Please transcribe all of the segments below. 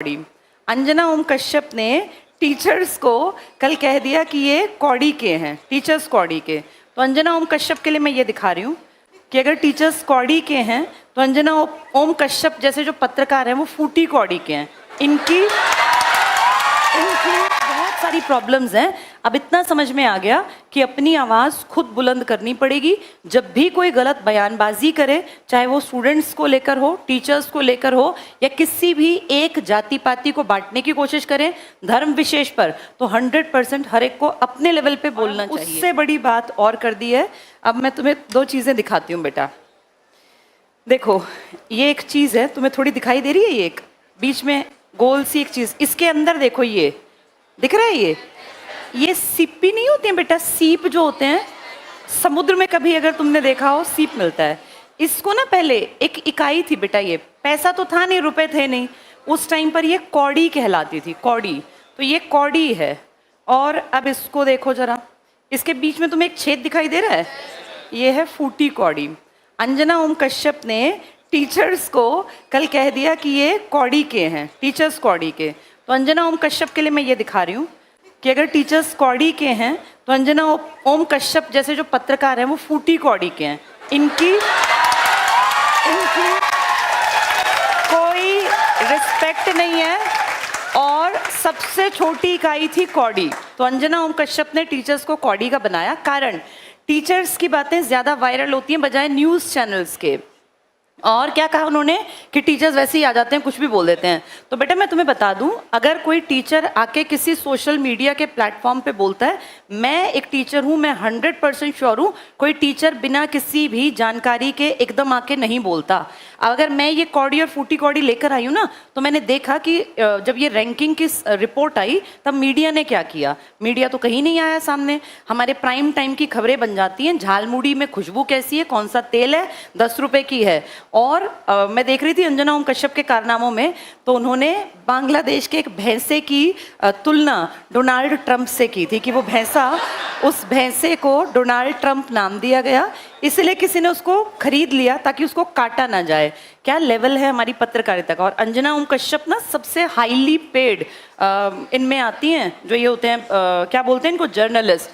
कौड़ी। अंजना ओम कश्यप ने टीचर्स को कल कह दिया कि ये कौड़ी के हैं, टीचर्स कौड़ी के। तो अंजना ओम कश्यप के लिए मैं ये दिखा रही हूँ कि अगर टीचर्स कौड़ी के हैं तो अंजना ओम कश्यप जैसे जो पत्रकार हैं वो फूटी कौड़ी के हैं। इनकी बहुत सारी प्रॉब्लम्स हैं। अब इतना समझ में आ गया कि अपनी आवाज़ खुद बुलंद करनी पड़ेगी। जब भी कोई गलत बयानबाजी करे, चाहे वो स्टूडेंट्स को लेकर हो, टीचर्स को लेकर हो, या किसी भी एक जाति पाति को बांटने की कोशिश करें धर्म विशेष पर, तो 100% हर एक को अपने लेवल पे बोलना चाहिए। उससे बड़ी बात और कर दी है। अब मैं तुम्हें दो चीज़ें दिखाती हूँ बेटा। देखो, ये एक चीज़ है, तुम्हें थोड़ी दिखाई दे रही है, ये एक बीच में गोल सी एक चीज़, इसके अंदर देखो, ये दिख रहा है। ये सीपी नहीं होते हैं बेटा, सीप जो होते हैं समुद्र में, कभी अगर तुमने देखा हो सीप मिलता है। इसको ना पहले एक इकाई थी बेटा, ये पैसा तो था नहीं, रुपए थे नहीं उस टाइम पर, ये कौड़ी कहलाती थी, कौड़ी। तो ये कौड़ी है। और अब इसको देखो जरा, इसके बीच में तुम्हें एक छेद दिखाई दे रहा है, ये है फूटी कौड़ी। अंजना ओम कश्यप ने टीचर्स को कल कह दिया कि ये कौड़ी के हैं, टीचर्स कौड़ी के। तो अंजना ओम कश्यप के लिए मैं ये दिखा रही हूँ कि अगर टीचर्स कौड़ी के हैं तो अंजना ओम कश्यप जैसे जो पत्रकार हैं वो फूटी कौड़ी के हैं। इनकी कोई रिस्पेक्ट नहीं है और सबसे छोटी इकाई थी कौड़ी। तो अंजना ओम कश्यप ने टीचर्स को कौड़ी का बनाया। कारण, टीचर्स की बातें ज़्यादा वायरल होती हैं बजाय न्यूज़ चैनल्स के। और क्या कहा उन्होंने कि टीचर्स वैसे ही आ जाते हैं, कुछ भी बोल देते हैं। तो बेटा मैं तुम्हें बता दूं, अगर कोई टीचर आके किसी सोशल मीडिया के प्लेटफॉर्म पे बोलता है, मैं एक टीचर हूं, मैं 100% श्योर हूं कोई टीचर बिना किसी भी जानकारी के एकदम आके नहीं बोलता। अगर मैं ये कौड़ी और फूटी कौड़ी लेकर आई हूँ ना, तो मैंने देखा कि जब ये रैंकिंग की रिपोर्ट आई तब मीडिया ने क्या किया। मीडिया तो कहीं नहीं आया सामने, हमारे प्राइम टाइम की खबरें बन जाती हैं, झालमुड़ी में खुशबू कैसी है, कौन सा तेल है, 10 रुपए की है। और मैं देख रही थी अंजना ओम कश्यप के कारनामों में, तो उन्होंने बांग्लादेश के एक भैंसे की तुलना डोनाल्ड ट्रंप से की थी कि वो भैंसा, उस भैंसे को डोनाल्ड ट्रंप नाम दिया गया, इसलिए किसी ने उसको खरीद लिया ताकि उसको काटा ना जाए। क्या लेवल है हमारी पत्रकारिता का। और अंजना ओम कश्यप ना सबसे हाईली पेड इनमें आती हैं, जो ये होते हैं क्या बोलते हैं इनको, जर्नलिस्ट।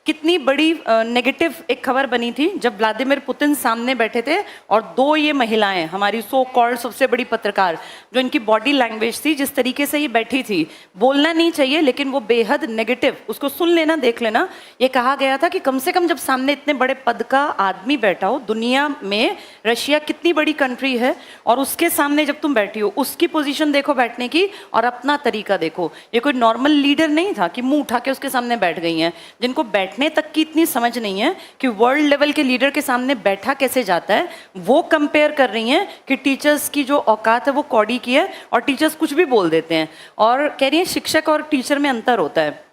कितनी बड़ी नेगेटिव एक खबर बनी थी जब व्लादिमीर पुतिन सामने बैठे थे और दो ये महिलाएं, हमारी सो कॉल्ड सबसे बड़ी पत्रकार, जो इनकी बॉडी लैंग्वेज थी, जिस तरीके से ये बैठी थी, बोलना नहीं चाहिए लेकिन वो बेहद नेगेटिव, उसको सुन लेना, देख लेना। ये कहा गया था कि कम से कम जब सामने इतने बड़े पद का आदमी बैठा हो, दुनिया में रशिया कितनी बड़ी कंट्री है, और उसके सामने जब तुम बैठी हो, उसकी पोजीशन देखो बैठने की और अपना तरीका देखो। ये कोई नॉर्मल लीडर नहीं था कि मुंह उठा के उसके सामने बैठ गई हैं, जिनको बैठने तक की इतनी समझ नहीं है कि वर्ल्ड लेवल के लीडर के सामने बैठा कैसे जाता है। वो कंपेयर कर रही हैं कि टीचर्स की जो औकात है वो कौड़ी की है और टीचर्स कुछ भी बोल देते हैं, और कह रही हैं शिक्षक और टीचर में अंतर होता है।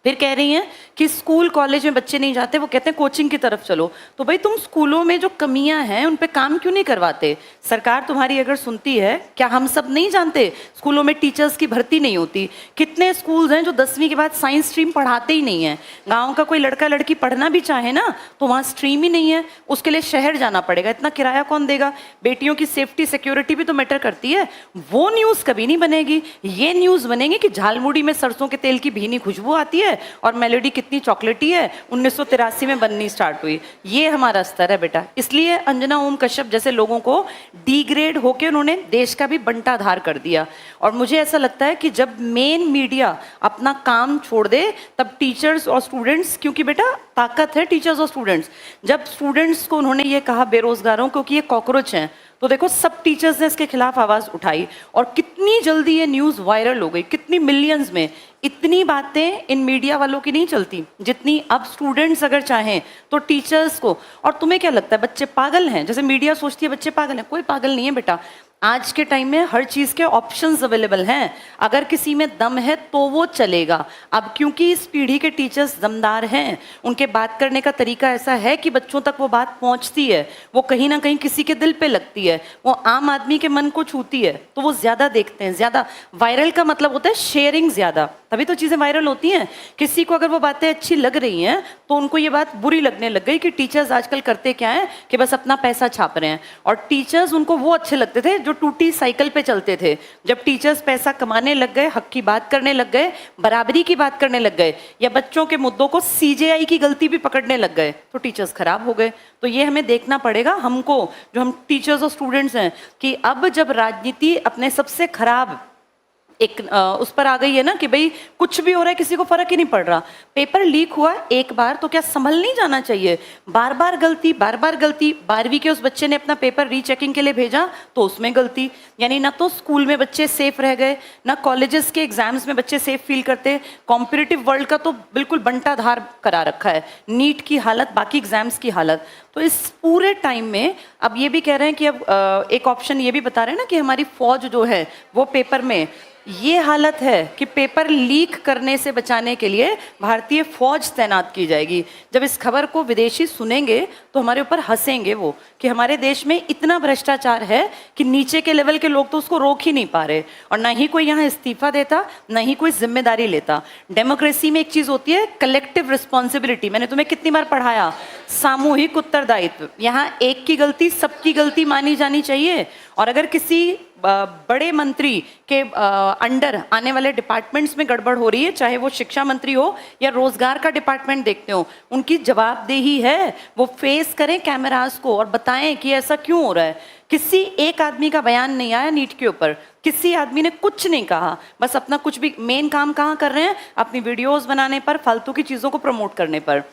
फिर कह रही हैं कि स्कूल कॉलेज में बच्चे नहीं जाते, वो कहते हैं कोचिंग की तरफ चलो। तो भाई तुम स्कूलों में जो कमियां हैं उन पे काम क्यों नहीं करवाते। सरकार तुम्हारी अगर सुनती है, क्या हम सब नहीं जानते स्कूलों में टीचर्स की भर्ती नहीं होती। कितने स्कूल्स हैं जो 10वीं के बाद साइंस स्ट्रीम पढ़ाते ही नहीं है। गाँव का कोई लड़का लड़की पढ़ना भी चाहे ना तो वहाँ स्ट्रीम ही नहीं है, उसके लिए शहर जाना पड़ेगा, इतना किराया कौन देगा। बेटियों की सेफ्टी सिक्योरिटी भी तो मैटर करती है। वो न्यूज़ कभी नहीं बनेगी। ये न्यूज़ बनेगी कि झालमुड़ी में सरसों के तेल की भीनी खुशबू आती है और मेलोडी कितनी चॉकलेटी है, 1983 में बननी स्टार्ट हुई। ये हमारा स्तर है बेटा। इसलिए अंजना ओम कश्यप जैसे लोगों को डिग्रेड होकर उन्होंने देश का भी बंटाधार कर दिया। और मुझे ऐसा लगता है कि जब मेन मीडिया अपना काम छोड़ दे तब टीचर्स और स्टूडेंट्स, क्योंकि बेटा ताकत है टीचर्स और स्टूडेंट्स। जब स्टूडेंट्स को उन्होंने ये कहा बेरोजगारों को कि ये कॉकरोच हैं, तो देखो सब टीचर्स ने इसके खिलाफ आवाज़ उठाई और कितनी जल्दी ये न्यूज़ वायरल हो गई, कितनी मिलियंस में। इतनी बातें इन मीडिया वालों की नहीं चलती जितनी अब स्टूडेंट्स अगर चाहें तो टीचर्स को। और तुम्हें क्या लगता है बच्चे पागल हैं, जैसे मीडिया सोचती है बच्चे पागल हैं? कोई पागल नहीं है बेटा। आज के टाइम में हर चीज़ के ऑप्शंस अवेलेबल हैं, अगर किसी में दम है तो वो चलेगा। अब क्योंकि इस पीढ़ी के टीचर्स दमदार हैं, उनके बात करने का तरीका ऐसा है कि बच्चों तक वो बात पहुंचती है, वो कहीं ना कहीं किसी के दिल पे लगती है, वो आम आदमी के मन को छूती है, तो वो ज़्यादा देखते हैं। ज़्यादा वायरल का मतलब होता है शेयरिंग ज़्यादा। तभी तो चीज़ें वायरल होती हैं। किसी को अगर वो बातें अच्छी लग रही हैं तो उनको ये बात बुरी लगने लग गई कि टीचर्स आजकल करते क्या हैं कि बस अपना पैसा छाप रहे हैं। और टीचर्स उनको वो अच्छे लगते थे जो टूटी साइकिल पे चलते थे। जब टीचर्स पैसा कमाने लग गए, हक की बात करने लग गए, बराबरी की बात करने लग गए, या बच्चों के मुद्दों को सीजेआई की गलती भी पकड़ने लग गए, तो टीचर्स खराब हो गए। तो ये हमें देखना पड़ेगा हमको, जो हम टीचर्स और स्टूडेंट्स हैं, कि अब जब राजनीति अपने सबसे खराब एक उस पर आ गई है ना कि भाई कुछ भी हो रहा है, किसी को फर्क ही नहीं पड़ रहा। पेपर लीक हुआ एक बार तो क्या संभल नहीं जाना चाहिए? बार बार गलती, बार बार गलती। 12वीं के उस बच्चे ने अपना पेपर रीचेकिंग के लिए भेजा तो उसमें गलती। यानी ना तो स्कूल में बच्चे सेफ रह गए, ना कॉलेजेस के एग्जाम्स में बच्चे सेफ फील करते। कॉम्पिटिटिव वर्ल्ड का तो बिल्कुल बंटाधार करा रखा है, नीट की हालत, बाकी एग्जाम्स की हालत। तो इस पूरे टाइम में अब ये भी कह रहे हैं कि अब एक ऑप्शन ये भी बता रहे हैं ना कि हमारी फौज जो है वो पेपर में, ये हालत है कि पेपर लीक करने से बचाने के लिए भारतीय फौज तैनात की जाएगी। जब इस खबर को विदेशी सुनेंगे तो हमारे ऊपर हंसेंगे वो कि हमारे देश में इतना भ्रष्टाचार है कि नीचे के लेवल के लोग तो उसको रोक ही नहीं पा रहे, और ना ही कोई यहाँ इस्तीफा देता, ना ही कोई जिम्मेदारी लेता। डेमोक्रेसी में एक चीज होती है कलेक्टिव रिस्पॉन्सिबिलिटी। मैंने तुम्हें कितनी बार पढ़ाया, सामूहिक उत्तरदायित्व। यहाँ एक की गलती सबकी गलती मानी जानी चाहिए। और अगर किसी बड़े मंत्री के अंडर आने वाले डिपार्टमेंट्स में गड़बड़ हो रही है, चाहे वो शिक्षा मंत्री हो या रोजगार का डिपार्टमेंट देखते हो, उनकी जवाबदेही है वो फेस करें कैमरास को और बताएं कि ऐसा क्यों हो रहा है। किसी एक आदमी का बयान नहीं आया नीट के ऊपर, किसी आदमी ने कुछ नहीं कहा, बस अपना कुछ भी मेन काम कहाँ कर रहे हैं, अपनी वीडियोस बनाने पर, फालतू की चीजों को प्रमोट करने पर।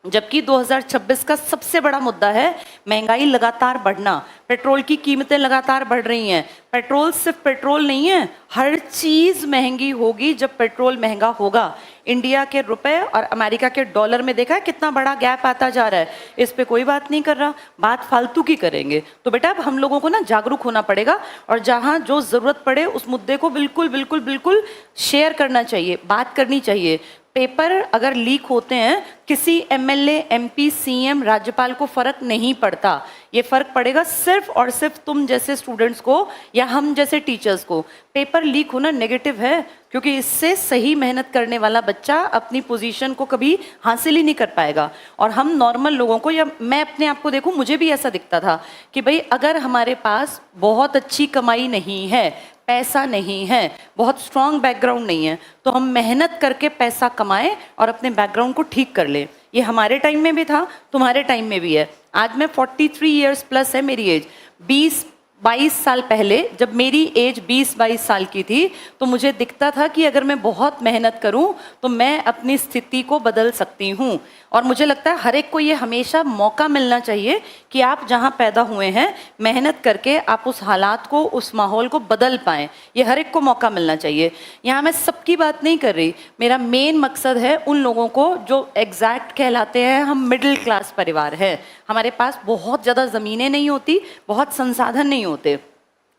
जबकि 2026 का सबसे बड़ा मुद्दा है महंगाई लगातार बढ़ना, पेट्रोल की कीमतें लगातार बढ़ रही हैं। पेट्रोल सिर्फ पेट्रोल नहीं है, हर चीज महंगी होगी जब पेट्रोल महंगा होगा। इंडिया के रुपए और अमेरिका के डॉलर में देखा है कितना बड़ा गैप आता जा रहा है। इस पे कोई बात नहीं कर रहा, बात फालतू की करेंगे। तो बेटा अब हम लोगों को ना जागरूक होना पड़ेगा, और जहां जो जरूरत पड़े उस मुद्दे को बिल्कुल बिल्कुल बिल्कुल शेयर करना चाहिए, बात करनी चाहिए। पेपर अगर लीक होते हैं, किसी एमएलए, एमपी, सीएम, राज्यपाल को फर्क नहीं पड़ता। ये फर्क पड़ेगा सिर्फ और सिर्फ तुम जैसे स्टूडेंट्स को या हम जैसे टीचर्स को। पेपर लीक होना नेगेटिव है, क्योंकि इससे सही मेहनत करने वाला बच्चा अपनी पोजीशन को कभी हासिल ही नहीं कर पाएगा। और हम नॉर्मल लोगों को, या मैं अपने आप को देखूं, मुझे भी ऐसा दिखता था कि भाई अगर हमारे पास बहुत अच्छी कमाई नहीं है, पैसा नहीं है, बहुत स्ट्रॉन्ग बैकग्राउंड नहीं है, तो हम मेहनत करके पैसा कमाएं और अपने बैकग्राउंड को ठीक कर ले। ये हमारे टाइम में भी था, तुम्हारे टाइम में भी है। आज मैं 43 ईयर्स प्लस है मेरी एज। 20-22 साल पहले जब मेरी एज 20-22 साल की थी तो मुझे दिखता था कि अगर मैं बहुत मेहनत करूं तो मैं अपनी स्थिति को बदल सकती हूं। और मुझे लगता है हर एक को ये हमेशा मौका मिलना चाहिए कि आप जहां पैदा हुए हैं मेहनत करके आप उस हालात को, उस माहौल को बदल पाएं। ये हर एक को मौका मिलना चाहिए। यहाँ मैं सबकी बात नहीं कर रही, मेरा मेन मकसद है उन लोगों को जो एग्जैक्ट कहलाते हैं हम मिडिल क्लास परिवार है। हमारे पास बहुत ज़्यादा ज़मीनें नहीं होती, बहुत संसाधन नहीं होते,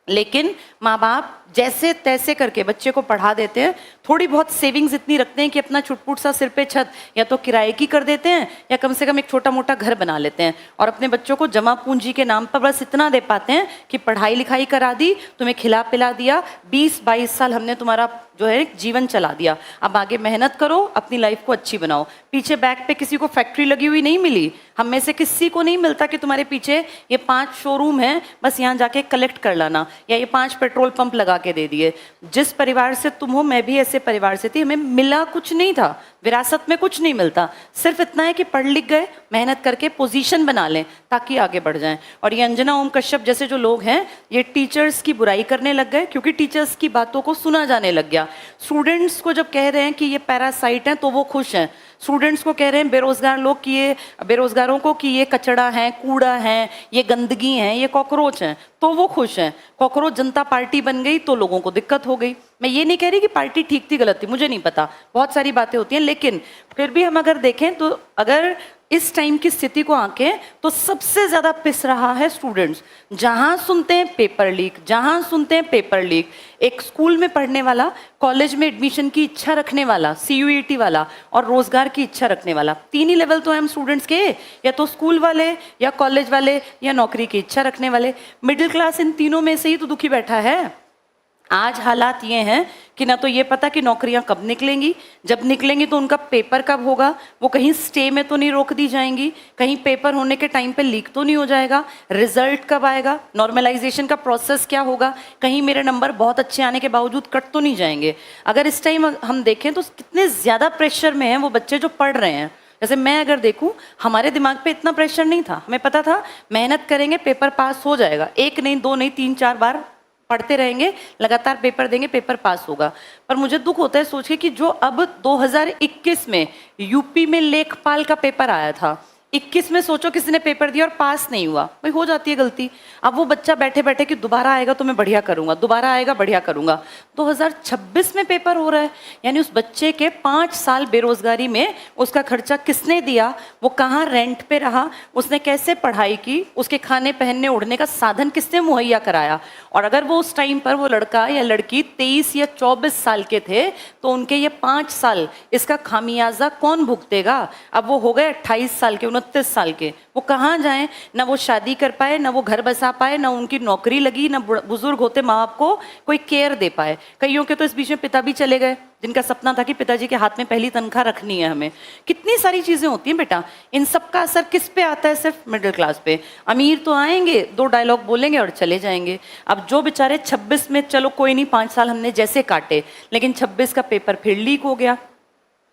लेकिन माँ बाप जैसे तैसे करके बच्चे को पढ़ा देते हैं। थोड़ी बहुत सेविंग्स इतनी रखते हैं कि अपना छुटपुट सा सिर पे छत या तो किराए की कर देते हैं या कम से कम एक छोटा मोटा घर बना लेते हैं, और अपने बच्चों को जमा पूंजी के नाम पर बस इतना दे पाते हैं कि पढ़ाई लिखाई करा दी, तुम्हें खिला पिला दिया, 20-22 साल हमने तुम्हारा जो है जीवन चला दिया, अब आगे मेहनत करो, अपनी लाइफ को अच्छी बनाओ। पीछे बैक पे किसी को फैक्ट्री लगी हुई नहीं मिली, हम में से किसी को नहीं मिलता कि तुम्हारे पीछे ये 5 शोरूम है, बस यहाँ जाके कलेक्ट कर लाना, या ये 5 पेट्रोल पंप लगा के दे दिए। जिस परिवार से तुम हो, मैं भी ऐसे परिवार से थी, हमें मिला कुछ नहीं था, विरासत में कुछ नहीं मिलता, सिर्फ इतना है कि पढ़ लिख गए, मेहनत करके पोजीशन बना लें ताकि आगे बढ़ जाएं। और ये अंजना ओम कश्यप जैसे जो लोग हैं ये टीचर्स की बुराई करने लग गए, क्योंकि टीचर्स की बातों को सुना जाने लग गया। स्टूडेंट्स को जब कह रहे हैं कि ये पैरासाइट हैं तो वो खुश हैं। स्टूडेंट्स को कह रहे हैं बेरोजगार लोग कि ये बेरोजगारों को कि ये कचड़ा है, कूड़ा है, ये गंदगी है, ये कॉकरोच हैं, तो वो खुश हैं। कॉकरोच जनता पार्टी बन गई तो लोगों को दिक्कत हो गई। मैं ये नहीं कह रही कि पार्टी ठीक थी गलत थी, मुझे नहीं पता, बहुत सारी बातें होती हैं, लेकिन फिर भी हम अगर देखें तो अगर इस टाइम की स्थिति को आंकें तो सबसे ज्यादा पिस रहा है स्टूडेंट्स। जहां सुनते हैं पेपर लीक, जहां सुनते हैं पेपर लीक। एक स्कूल में पढ़ने वाला, कॉलेज में एडमिशन की इच्छा रखने वाला, CUET वाला और रोजगार की इच्छा रखने वाला, 3 ही लेवल तो हैं हम स्टूडेंट्स के, या तो स्कूल वाले या कॉलेज वाले या नौकरी की इच्छा रखने वाले। मिडिल क्लास इन तीनों में से ही तो दुखी बैठा है। आज हालात ये हैं कि ना तो ये पता कि नौकरियां कब निकलेंगी, जब निकलेंगी तो उनका पेपर कब होगा, वो कहीं स्टे में तो नहीं रोक दी जाएंगी, कहीं पेपर होने के टाइम पे लीक तो नहीं हो जाएगा, रिजल्ट कब आएगा, नॉर्मलाइजेशन का प्रोसेस क्या होगा, कहीं मेरे नंबर बहुत अच्छे आने के बावजूद कट तो नहीं जाएंगे। अगर इस टाइम हम देखें तो कितने ज़्यादा प्रेशर में हैं वो बच्चे जो पढ़ रहे हैं। जैसे मैं अगर देखूं, हमारे दिमाग पे इतना प्रेशर नहीं था, हमें पता था मेहनत करेंगे पेपर पास हो जाएगा, एक नहीं दो नहीं 3-4 बार पढ़ते रहेंगे, लगातार पेपर देंगे, पेपर पास होगा। पर मुझे दुख होता है सोच के कि जो अब 2021 में यूपी में लेखपाल का पेपर आया था, 21 में सोचो किसी ने पेपर दिया और पास नहीं हुआ, भाई हो जाती है गलती। अब वो बच्चा बैठे बैठे कि दोबारा आएगा तो मैं बढ़िया करूंगा, दोबारा आएगा बढ़िया करूंगा। 2026 में पेपर हो रहा है, यानी उस बच्चे के 5 साल बेरोजगारी में उसका खर्चा किसने दिया, वो कहाँ रेंट पे रहा, उसने कैसे पढ़ाई की, उसके खाने पहनने उड़ने का साधन किसने मुहैया कराया। और अगर वो उस टाइम पर वो लड़का या लड़की 23 या 24 साल के थे तो उनके ये 5 साल इसका खामियाजा कौन भुगतेगा। अब वो हो गए 28 साल के, 29 साल के, वो कहाँ जाएं, ना वो शादी कर पाए, ना वो घर बसा पाए, ना उनकी नौकरी लगी, ना बुजुर्ग होते माँ बाप को कोई केयर दे पाए। कईयों के तो इस बीच में पिता भी चले गए, जिनका सपना था कि पिताजी के हाथ में पहली तनख्वाह रखनी है हमें। कितनी सारी चीजें होती हैं बेटा, इन सब का असर किस पे आता है, सिर्फ मिडिल क्लास पे। अमीर तो आएंगे, 2 डायलॉग बोलेंगे और चले जाएंगे। अब जो बेचारे 26 में, चलो कोई नहीं 5 साल हमने जैसे काटे, लेकिन 26 का पेपर फिर लीक हो गया।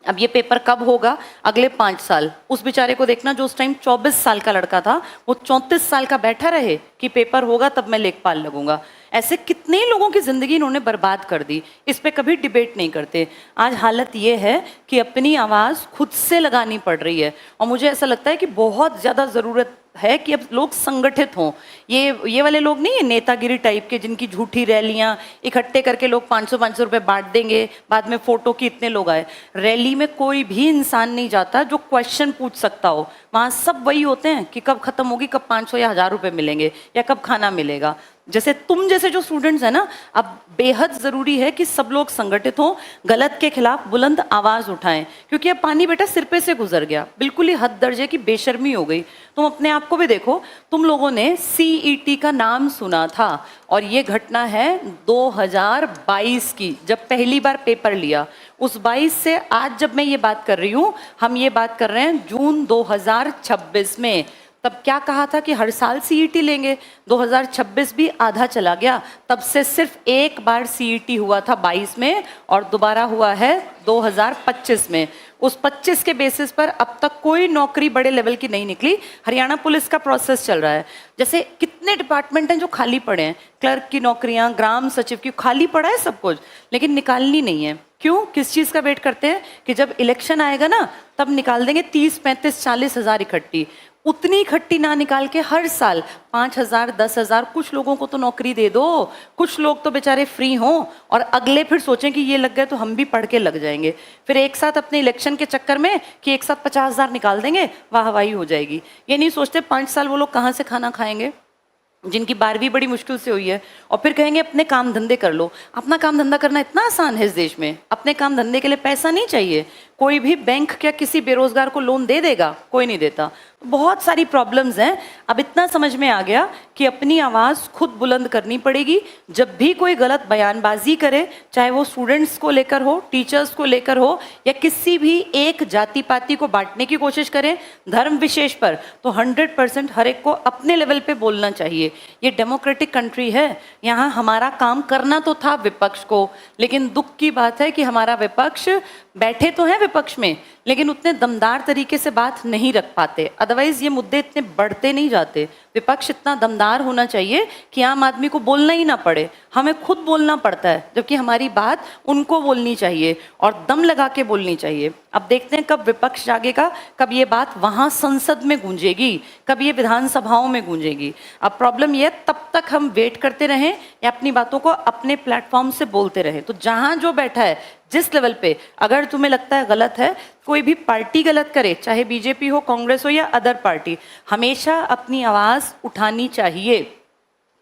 अब ये पेपर कब होगा, अगले 5 साल। उस बेचारे को देखना जो उस टाइम 24 साल का लड़का था, वो 34 साल का बैठा रहे कि पेपर होगा तब मैं लेखपाल लगूंगा। ऐसे कितने लोगों की जिंदगी इन्होंने बर्बाद कर दी, इस पे कभी डिबेट नहीं करते। आज हालत ये है कि अपनी आवाज़ खुद से लगानी पड़ रही है, और मुझे ऐसा लगता है कि बहुत ज़्यादा ज़रूरत है कि अब लोग संगठित हों। ये वाले लोग नहीं है नेतागिरी टाइप के, जिनकी झूठी रैलियां इकट्ठे करके लोग 500-500 रुपए बांट देंगे, बाद में फोटो की इतने लोग आए। रैली में कोई भी इंसान नहीं जाता जो क्वेश्चन पूछ सकता हो, वहाँ सब वही होते हैं कि कब खत्म होगी, कब 500 या 1000 रुपए मिलेंगे, या कब खाना मिलेगा। जैसे तुम जैसे जो स्टूडेंट्स हैं ना, अब बेहद ज़रूरी है कि सब लोग संगठित हों, गलत के खिलाफ बुलंद आवाज़ उठाएं, क्योंकि अब पानी बेटा सिर पे से गुजर गया, बिल्कुल ही हद दर्जे की बेशर्मी हो गई। तुम अपने आप को भी देखो, तुम लोगों ने CET का नाम सुना था, और ये घटना है 2022 की, जब पहली बार पेपर लिया। उस 22 से आज जब मैं ये बात कर रही हूँ, हम ये बात कर रहे हैं जून 2026 में। तब क्या कहा था कि हर साल CET लेंगे, 2026 भी आधा चला गया, तब से सिर्फ एक बार CET हुआ था 22 में, और दोबारा हुआ है 2025 में। उस 25 के बेसिस पर अब तक कोई नौकरी बड़े लेवल की नहीं निकली। हरियाणा पुलिस का प्रोसेस चल रहा है, जैसे कितने डिपार्टमेंट हैं जो खाली पड़े हैं, क्लर्क की नौकरियां, ग्राम सचिव की, खाली पड़ा है सब कुछ, लेकिन निकालनी नहीं है। क्यों, किस चीज़ का वेट करते हैं कि जब इलेक्शन आएगा ना तब निकाल देंगे 30, 35, 40 हज़ार इकट्ठी। उतनी इकट्ठी ना निकाल के हर साल 5,000, 10,000, कुछ लोगों को तो नौकरी दे दो, कुछ लोग तो बेचारे फ्री हों, और अगले फिर सोचें कि ये लग गए तो हम भी पढ़ के लग जाएंगे। फिर एक साथ अपने इलेक्शन के चक्कर में कि एक साथ 50,000 निकाल देंगे, वाहवाही हो जाएगी। ये नहीं सोचते 5 साल वो लोग कहाँ से खाना खाएंगे, जिनकी 12वीं बड़ी मुश्किल से हुई है, और फिर कहेंगे अपने काम धंधे कर लो। अपना काम धंधा करना इतना आसान है इस देश में, अपने काम धंधे के लिए पैसा नहीं चाहिए। कोई भी बैंक क्या किसी बेरोजगार को लोन दे देगा, कोई नहीं देता। बहुत सारी प्रॉब्लम्स हैं। अब इतना समझ में आ गया कि अपनी आवाज़ खुद बुलंद करनी पड़ेगी। जब भी कोई गलत बयानबाजी करे, चाहे वो स्टूडेंट्स को लेकर हो, टीचर्स को लेकर हो, या किसी भी एक जाति पाति को बांटने की कोशिश करें धर्म विशेष पर, तो 100% हर एक को अपने लेवल पे बोलना चाहिए। ये डेमोक्रेटिक कंट्री है, यहाँ हमारा काम करना तो था विपक्ष को, लेकिन दुख की बात है कि हमारा विपक्ष बैठे तो हैं विपक्ष में, लेकिन उतने दमदार तरीके से बात नहीं रख पाते। अदरवाइज ये मुद्दे इतने बढ़ते नहीं जाते। विपक्ष इतना दमदार होना चाहिए कि आम आदमी को बोलना ही ना पड़े, हमें खुद बोलना पड़ता है, जबकि हमारी बात उनको बोलनी चाहिए और दम लगा के बोलनी चाहिए। अब देखते हैं कब विपक्ष जागेगा, कब ये बात वहाँ संसद में गूंजेगी, कब ये विधानसभाओं में गूंजेगी। अब प्रॉब्लम ये, तब तक हम वेट करते रहें या अपनी बातों को अपने प्लेटफॉर्म से बोलते रहें। तो जहाँ जो बैठा है, जिस लेवल पे, अगर तुम्हें लगता है गलत है, कोई भी पार्टी गलत करे, चाहे बीजेपी हो, कांग्रेस हो या अदर पार्टी, हमेशा अपनी आवाज़ उठानी चाहिए,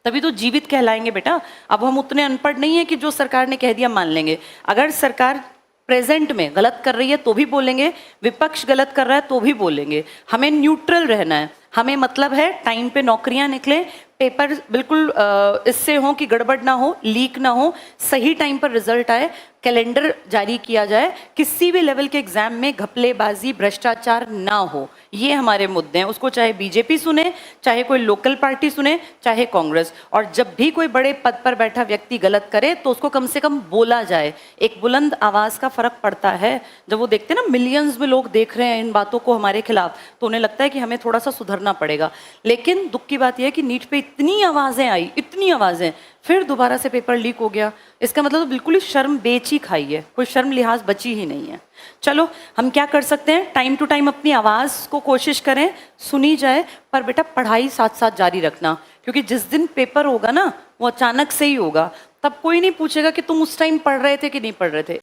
तभी तो जीवित कहलाएंगे बेटा। अब हम उतने अनपढ़ नहीं है कि जो सरकार ने कह दिया मान लेंगे। अगर सरकार प्रेजेंट में गलत कर रही है तो भी बोलेंगे, विपक्ष गलत कर रहा है तो भी बोलेंगे। हमें न्यूट्रल रहना है। हमें मतलब है टाइम पे नौकरियां निकले, पेपर बिल्कुल इससे हो कि गड़बड़ ना हो, लीक ना हो, सही टाइम पर रिजल्ट आए। कैलेंडर जारी किया जाए, किसी भी लेवल के एग्जाम में घपलेबाजी भ्रष्टाचार ना हो। ये हमारे मुद्दे हैं, उसको चाहे बीजेपी सुने, चाहे कोई लोकल पार्टी सुने, चाहे कांग्रेस। और जब भी कोई बड़े पद पर बैठा व्यक्ति गलत करे तो उसको कम से कम बोला जाए। एक बुलंद आवाज का फर्क पड़ता है। जब वो देखते हैं ना मिलियंस में लोग देख रहे हैं इन बातों को हमारे खिलाफ, तो उन्हें लगता है कि हमें थोड़ा सा सुधरना पड़ेगा। लेकिन दुख की बात यह है कि नीट पे इतनी आवाजें आई, इतनी आवाजें, फिर दोबारा से पेपर लीक हो गया। इसका मतलब तो बिल्कुल ही शर्म बेच ही खाई है, कोई शर्म लिहाज बची ही नहीं है। चलो हम क्या कर सकते हैं, टाइम टू टाइम अपनी आवाज को कोशिश करें सुनी जाए, पर बेटा पढ़ाई साथ साथ जारी रखना, क्योंकि जिस दिन पेपर होगा ना वो अचानक से ही होगा। तब कोई नहीं पूछेगा कि तुम उस टाइम पढ़ रहे थे कि नहीं पढ़ रहे थे।